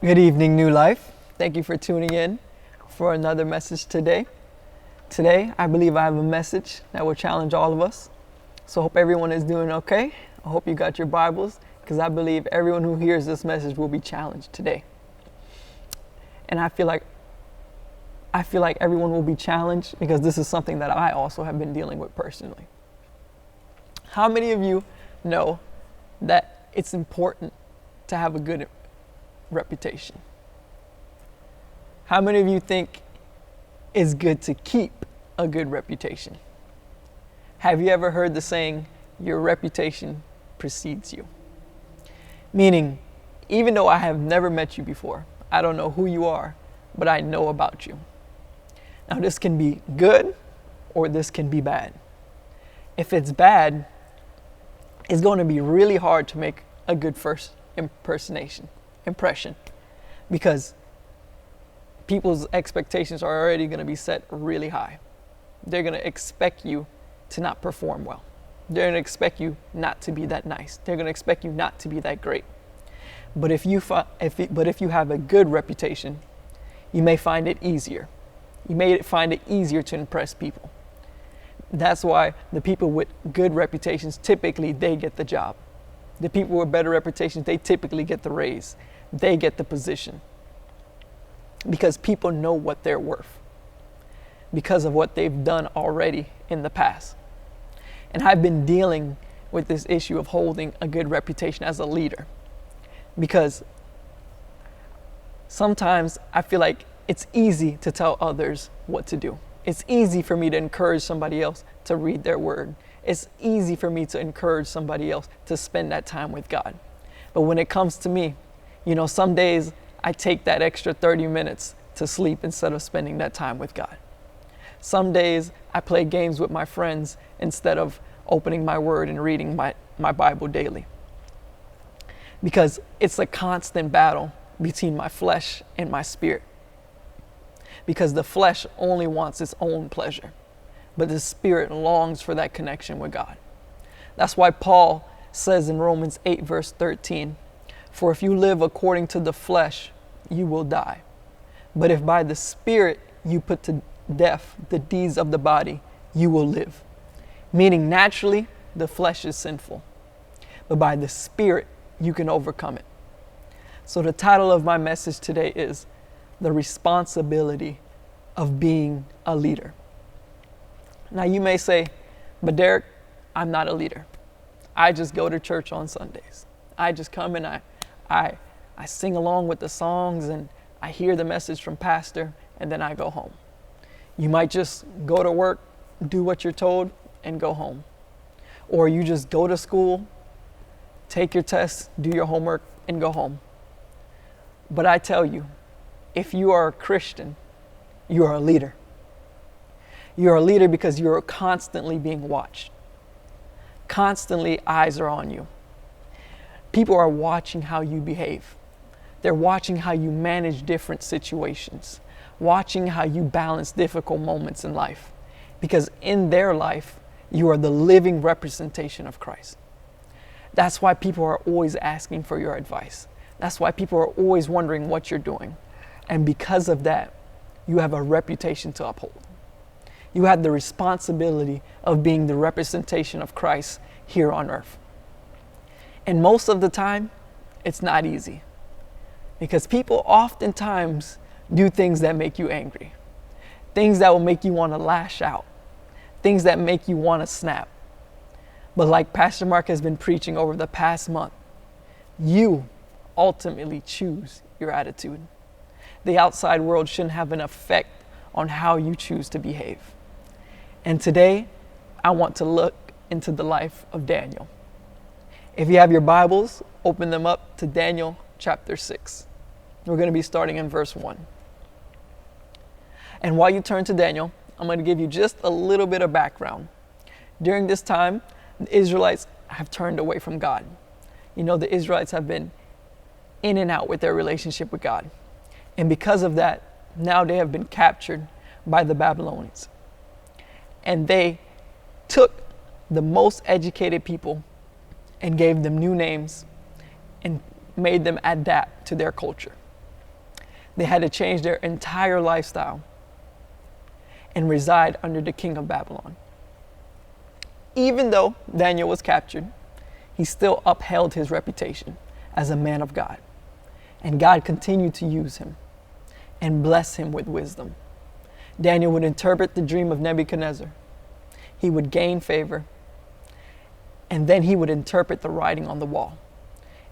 Good evening, New Life. Thank you for tuning in for another message today. Today, I believe I have a message that will challenge all of us. So I hope everyone is doing okay. I hope you got your Bibles, because I believe everyone who hears this message will be challenged today. And I feel like everyone will be challenged because this is something that I also have been dealing with personally. How many of you know that it's important to have a good reputation? How many of you think it's good to keep a good reputation? Have you ever heard the saying, your reputation precedes you? Meaning, even though I have never met you before, I don't know who you are, but I know about you. Now, this can be good or this can be bad. If it's bad, it's going to be really hard to make a good first impression, because people's expectations are already going to be set really high. They're going to expect you to not perform well. They're going to expect you not to be that nice. They're going to expect you not to be that great. But if you have a good reputation, you may find it easier. You may find it easier to impress people. That's why the people with good reputations, typically they get the job. The people with better reputations, they typically get the raise. They get the position. Because people know what they're worth, because of what they've done already in the past. And I've been dealing with this issue of holding a good reputation as a leader, because sometimes I feel like it's easy to tell others what to do. It's easy for me to encourage somebody else to read their word. It's easy for me to encourage somebody else to spend that time with God. But when it comes to me, some days I take that extra 30 minutes to sleep instead of spending that time with God. Some days I play games with my friends instead of opening my word and reading my Bible daily. Because it's a constant battle between my flesh and my spirit. Because the flesh only wants its own pleasure, but the spirit longs for that connection with God. That's why Paul says in Romans 8, verse 13, "For if you live according to the flesh, you will die. But if by the Spirit you put to death the deeds of the body, you will live." Meaning, naturally, the flesh is sinful, but by the Spirit you can overcome it. So the title of my message today is The Responsibility of Being a Leader. Now you may say, but Derick, I'm not a leader. I just go to church on Sundays. I just come and I sing along with the songs and I hear the message from pastor and then I go home. You might just go to work, do what you're told and go home. Or you just go to school, take your tests, do your homework and go home. But I tell you, if you are a Christian, you are a leader. You're a leader because you're constantly being watched. Constantly eyes are on you. People are watching how you behave. They're watching how you manage different situations, watching how you balance difficult moments in life. Because in their life, you are the living representation of Christ. That's why people are always asking for your advice. That's why people are always wondering what you're doing. And because of that, you have a reputation to uphold. You have the responsibility of being the representation of Christ here on earth. And most of the time, it's not easy, because people oftentimes do things that make you angry, things that will make you want to lash out, things that make you want to snap. But like Pastor Mark has been preaching over the past month, you ultimately choose your attitude. The outside world shouldn't have an effect on how you choose to behave. And today, I want to look into the life of Daniel. If you have your Bibles, open them up to Daniel chapter 6. We're going to be starting in verse 1. And while you turn to Daniel, I'm going to give you just a little bit of background. During this time, the Israelites have turned away from God. The Israelites have been in and out with their relationship with God. And because of that, now they have been captured by the Babylonians. And they took the most educated people and gave them new names and made them adapt to their culture. They had to change their entire lifestyle and reside under the king of Babylon. Even though Daniel was captured, he still upheld his reputation as a man of God. And God continued to use him and bless him with wisdom. Daniel would interpret the dream of Nebuchadnezzar. He would gain favor, and then he would interpret the writing on the wall.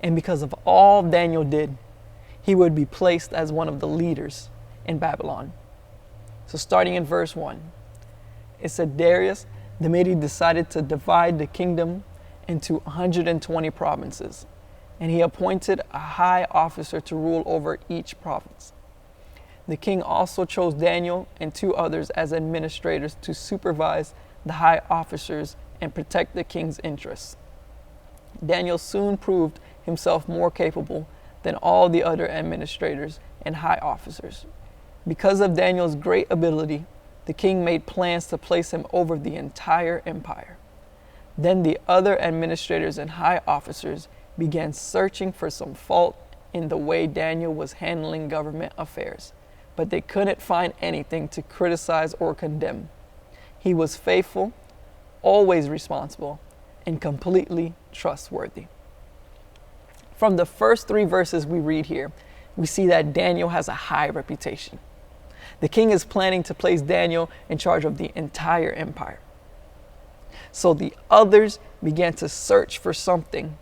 And because of all Daniel did, he would be placed as one of the leaders in Babylon. So starting in verse 1, it said, Darius the Mede decided to divide the kingdom into 120 provinces, and he appointed a high officer to rule over each province. The king also chose Daniel and 2 others as administrators to supervise the high officers and protect the king's interests. Daniel soon proved himself more capable than all the other administrators and high officers. Because of Daniel's great ability, the king made plans to place him over the entire empire. Then the other administrators and high officers began searching for some fault in the way Daniel was handling government affairs, but they couldn't find anything to criticize or condemn. He was faithful, always responsible, and completely trustworthy. From the first 3 verses we read here, we see that Daniel has a high reputation. The king is planning to place Daniel in charge of the entire empire. So the others began to search for something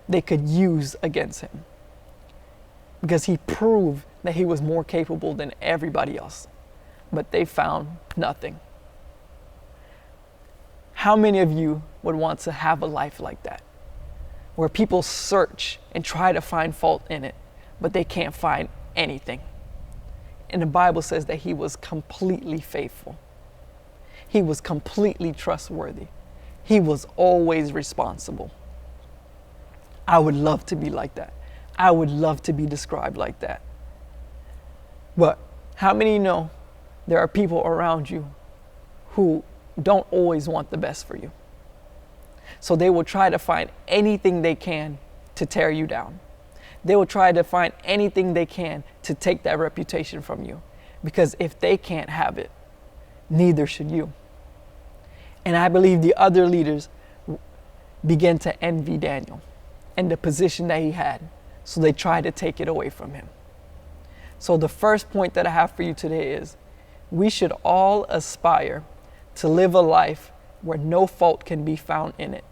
they could use against him, because he proved that he was more capable than everybody else. But they found nothing. How many of you would want to have a life like that, where people search and try to find fault in it, but they can't find anything? And the Bible says that he was completely faithful. He was completely trustworthy. He was always responsible. I would love to be like that. I would love to be described like that. But how many know there are people around you who don't always want the best for you? So they will try to find anything they can to tear you down. They will try to find anything they can to take that reputation from you. Because if they can't have it, neither should you. And I believe the other leaders began to envy Daniel and the position that he had. So they tried to take it away from him. So the first point that I have for you today is we should all aspire to live a life where no fault can be found in it,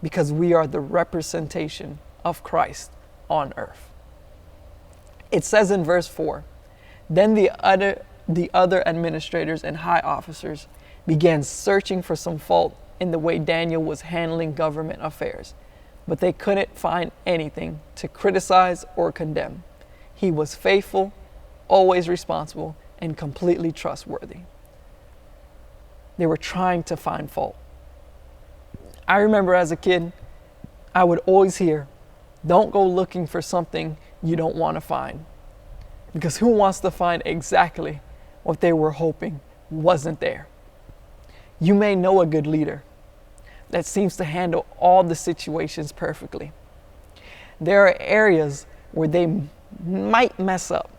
because we are the representation of Christ on earth. It says in verse 4, then the other administrators and high officers began searching for some fault in the way Daniel was handling government affairs, but they couldn't find anything to criticize or condemn. He was faithful, always responsible, and completely trustworthy. They were trying to find fault. I remember as a kid, I would always hear, don't go looking for something you don't want to find. Because who wants to find exactly what they were hoping wasn't there? You may know a good leader that seems to handle all the situations perfectly. There are areas where they might mess up,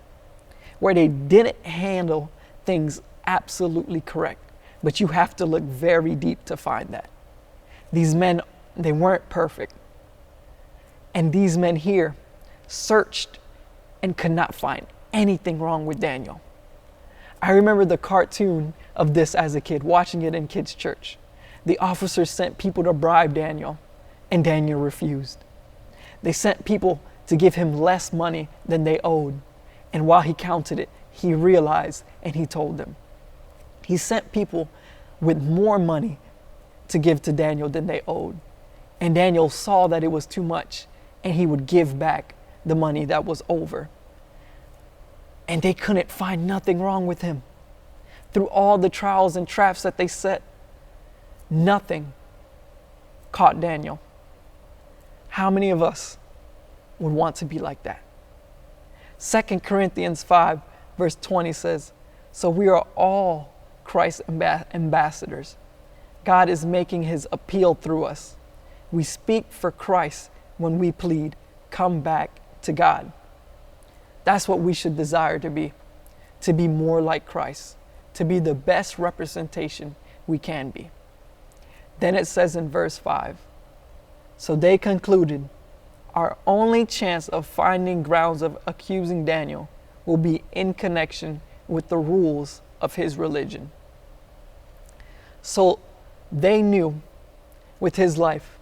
where they didn't handle things absolutely correct, but you have to look very deep to find that. These men, they weren't perfect. And these men here searched and could not find anything wrong with Daniel. I remember the cartoon of this as a kid, watching it in kids' church. The officers sent people to bribe Daniel, and Daniel refused. They sent people to give him less money than they owed. And while he counted it, he realized and he told them. He sent people with more money to give to Daniel than they owed. And Daniel saw that it was too much, and he would give back the money that was over. And they couldn't find nothing wrong with him. Through all the trials and traps that they set, nothing caught Daniel. How many of us would want to be like that? 2 Corinthians 5 verse 20 says, so we are all Christ's ambassadors. God is making his appeal through us. We speak for Christ when we plead, come back to God. That's what we should desire to be more like Christ, to be the best representation we can be. Then it says in verse 5, so they concluded, our only chance of finding grounds of accusing Daniel will be in connection with the rules of his religion. So they knew with his life,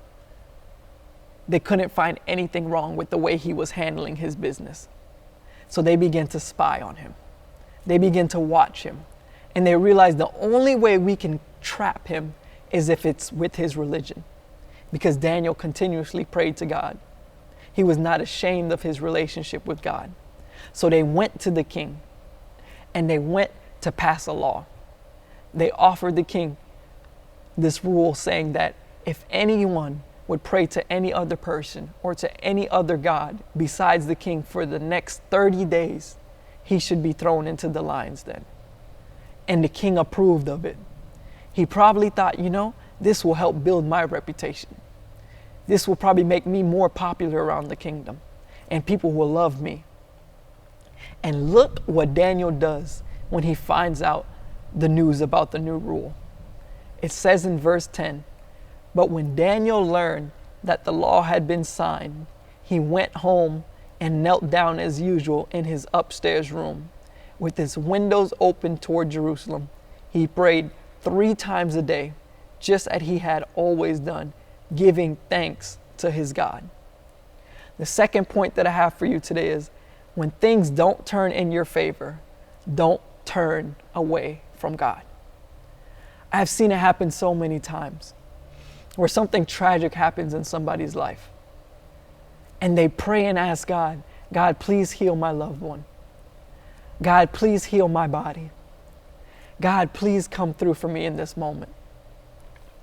they couldn't find anything wrong with the way he was handling his business. So they began to spy on him. They began to watch him. And they realized the only way we can trap him is if it's with his religion. Because Daniel continuously prayed to God. He was not ashamed of his relationship with God. So they went to the king and they went to pass a law. They offered the king this rule saying that if anyone would pray to any other person or to any other god besides the king for the next 30 days, he should be thrown into the lion's den. And the king approved of it. He probably thought, this will help build my reputation. This will probably make me more popular around the kingdom and people will love me. And look what Daniel does when he finds out the news about the new rule. It says in verse 10, but when Daniel learned that the law had been signed, he went home and knelt down as usual in his upstairs room. With his windows open toward Jerusalem, he prayed 3 times a day, just as he had always done, giving thanks to his God. The second point that I have for you today is when things don't turn in your favor, don't turn away from God. I've seen it happen so many times where something tragic happens in somebody's life and they pray and ask God, God, please heal my loved one. God, please heal my body. God, please come through for me in this moment.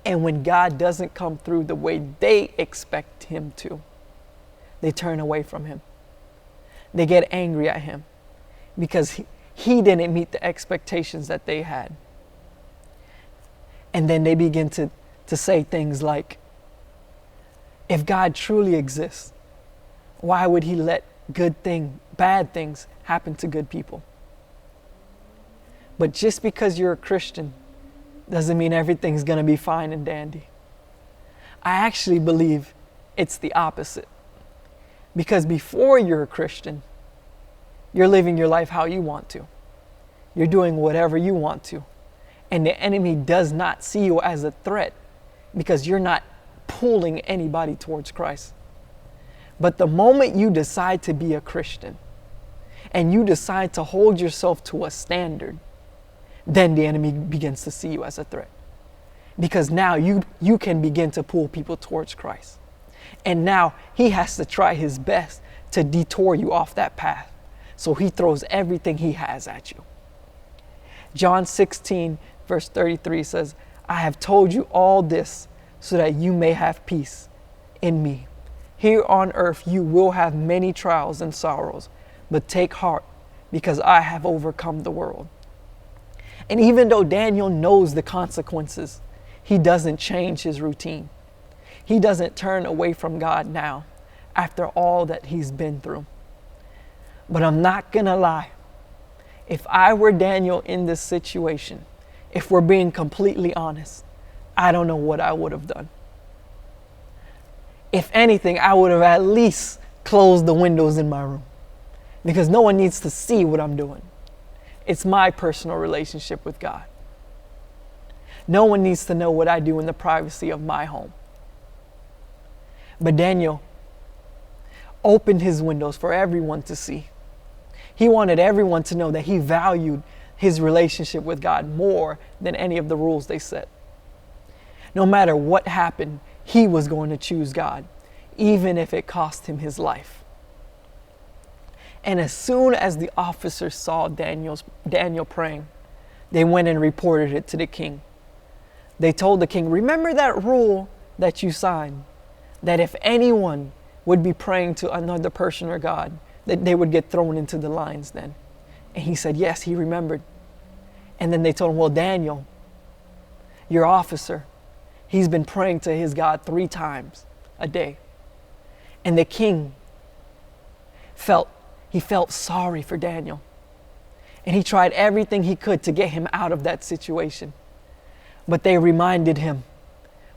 And when God doesn't come through the way they expect him to, they turn away from him. They get angry at him because he didn't meet the expectations that they had. And then they begin to say things like, if God truly exists, why would he let bad things happen to good people? But just because you're a Christian doesn't mean everything's going to be fine and dandy. I actually believe it's the opposite. Because before you're a Christian, you're living your life how you want to. You're doing whatever you want to. And the enemy does not see you as a threat because you're not pulling anybody towards Christ. But the moment you decide to be a Christian and you decide to hold yourself to a standard, then the enemy begins to see you as a threat. Because now you can begin to pull people towards Christ. And now he has to try his best to detour you off that path. So he throws everything he has at you. John 16, verse 33 says, I have told you all this so that you may have peace in me. Here on earth you will have many trials and sorrows, but take heart because I have overcome the world. And even though Daniel knows the consequences, he doesn't change his routine. He doesn't turn away from God now after all that he's been through. But I'm not gonna lie. If I were Daniel in this situation, if we're being completely honest, I don't know what I would have done. If anything, I would have at least closed the windows in my room because no one needs to see what I'm doing. It's my personal relationship with God. No one needs to know what I do in the privacy of my home. But Daniel opened his windows for everyone to see. He wanted everyone to know that he valued his relationship with God more than any of the rules they set. No matter what happened, he was going to choose God, even if it cost him his life. And as soon as the officers saw Daniel praying, they went and reported it to the king. They told the king, remember that rule that you signed, that if anyone would be praying to another person or God, that they would get thrown into the lion's den. And he said, yes, he remembered. And then they told him, well, Daniel, your officer, he's been praying to his God 3 times a day. And the king felt he felt sorry for Daniel. And he tried everything he could to get him out of that situation. But they reminded him,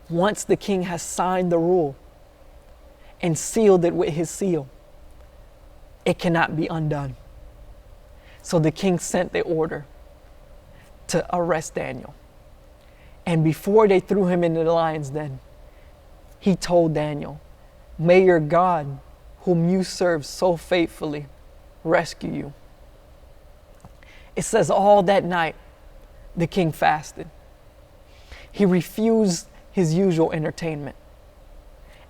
once the king has signed the rule and sealed it with his seal, it cannot be undone. So the king sent the order to arrest Daniel. And before they threw him into the lion's den, he told Daniel, "May your God, whom you serve so faithfully, rescue you." It says all that night, the king fasted. He refused his usual entertainment.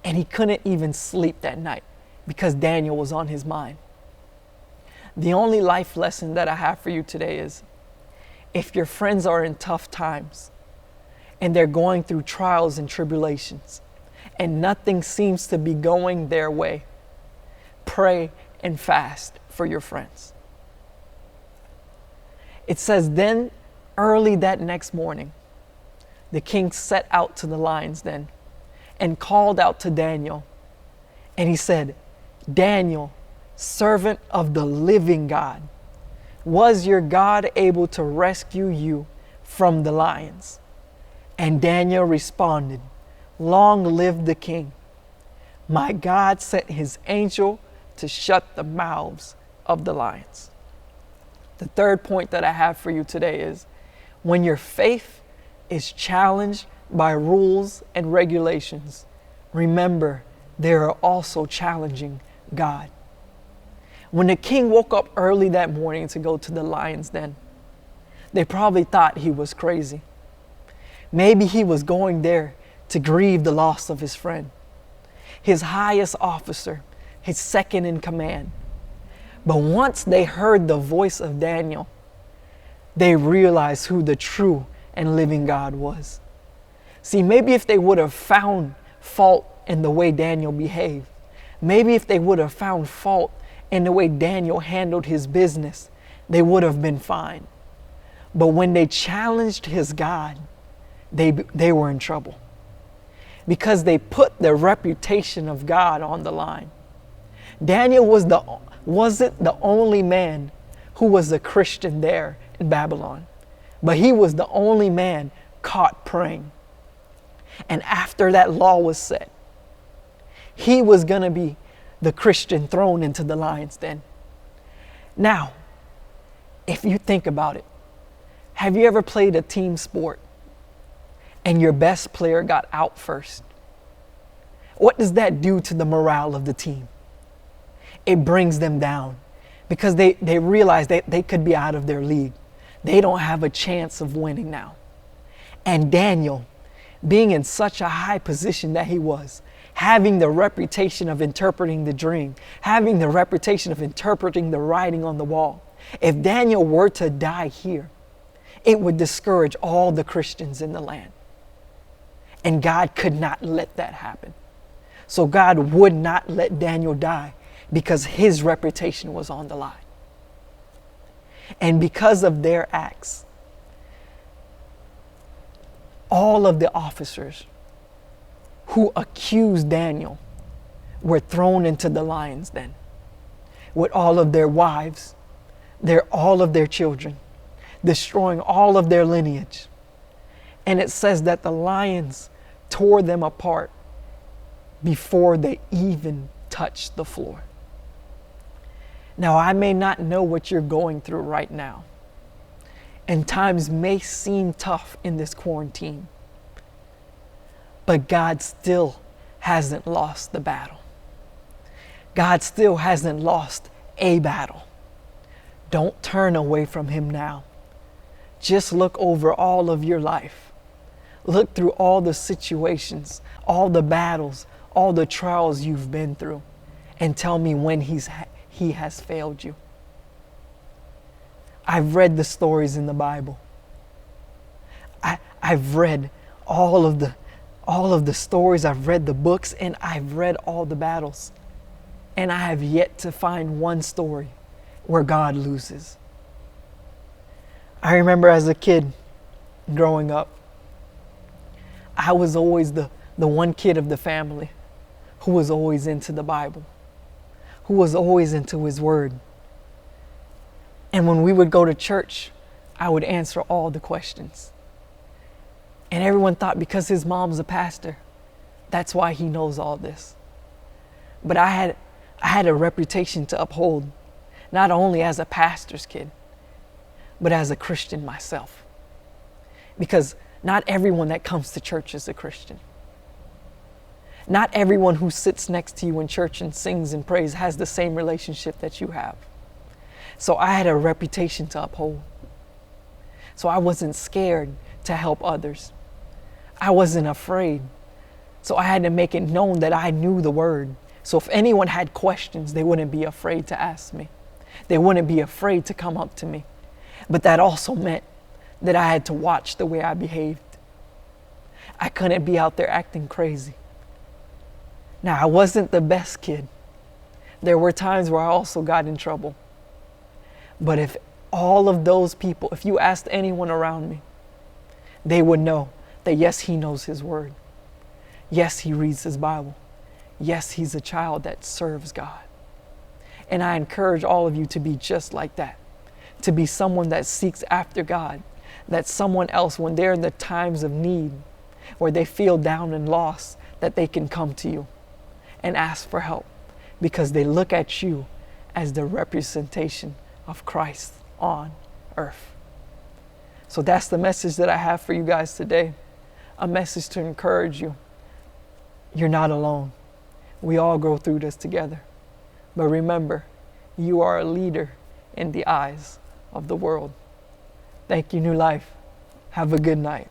And he couldn't even sleep that night because Daniel was on his mind. The only life lesson that I have for you today is, if your friends are in tough times and they're going through trials and tribulations and nothing seems to be going their way, pray and fast for your friends. It says, then early that next morning, the king set out to the lion's den and called out to Daniel. And he said, "Daniel, servant of the living God, was your God able to rescue you from the lions?" And Daniel responded, "Long live the king. My God sent his angel to shut the mouths of the lions." The third point that I have for you today is, when your faith is challenged by rules and regulations, remember they are also challenging God. When the king woke up early that morning to go to the lion's den, they probably thought he was crazy. Maybe he was going there to grieve the loss of his friend, his highest officer, his second in command. But once they heard the voice of Daniel, they realized who the true and living God was. See, maybe if they would have found fault in the way Daniel behaved, maybe if they would have found fault in the way Daniel handled his business, they would have been fine. But when they challenged his God, they were in trouble, because they put the reputation of God on the line. Daniel wasn't the only man who was a Christian there in Babylon, but he was the only man caught praying. And after that law was set, he was going to be the Christian thrown into the lion's den. Now, if you think about it, have you ever played a team sport and your best player got out first? What does that do to the morale of the team? It brings them down, because they realize that they could be out of their league. They don't have a chance of winning now. And Daniel, being in such a high position that he was, having the reputation of interpreting the dream, having the reputation of interpreting the writing on the wall, if Daniel were to die here, it would discourage all the Christians in the land. And God could not let that happen. So God would not let Daniel die, because his reputation was on the line. And because of their acts, all of the officers who accused Daniel were thrown into the lion's den with all of their wives, all of their children, destroying all of their lineage. And it says that the lions tore them apart before they even touched the floor. Now, I may not know what you're going through right now, and times may seem tough in this quarantine, but God still hasn't lost the battle. God still hasn't lost a battle. Don't turn away from him now. Just look over all of your life. Look through all the situations, all the battles, all the trials you've been through, and tell me when he has failed you. I've read the stories in the Bible. I've read all of the stories. I've read the books, and I've read all the battles. And I have yet to find one story where God loses. I remember as a kid growing up, I was always the one kid of the family who was always into the Bible, who was always into his word, And when we would go to church, I would answer all the questions. And everyone thought because his mom's a pastor, that's why he knows all this. But I had a reputation to uphold, not only as a pastor's kid, but as a Christian myself. Because not everyone that comes to church is a Christian. Not everyone who sits next to you in church and sings and prays has the same relationship that you have. So I had a reputation to uphold. So I wasn't scared to help others. I wasn't afraid. So I had to make it known that I knew the word. So if anyone had questions, they wouldn't be afraid to ask me. They wouldn't be afraid to come up to me. But that also meant that I had to watch the way I behaved. I couldn't be out there acting crazy. Now, I wasn't the best kid. There were times where I also got in trouble. But if all of those people, if you asked anyone around me, they would know that yes, he knows his word. Yes, he reads his Bible. Yes, he's a child that serves God. And I encourage all of you to be just like that, to be someone that seeks after God, that someone else, when they're in the times of need, where they feel down and lost, that they can come to you and ask for help because they look at you as the representation of Christ on earth. So that's the message that I have for you guys today, a message to encourage you. You're not alone. We all go through this together. But remember, you are a leader in the eyes of the world. Thank you, New Life. Have a good night.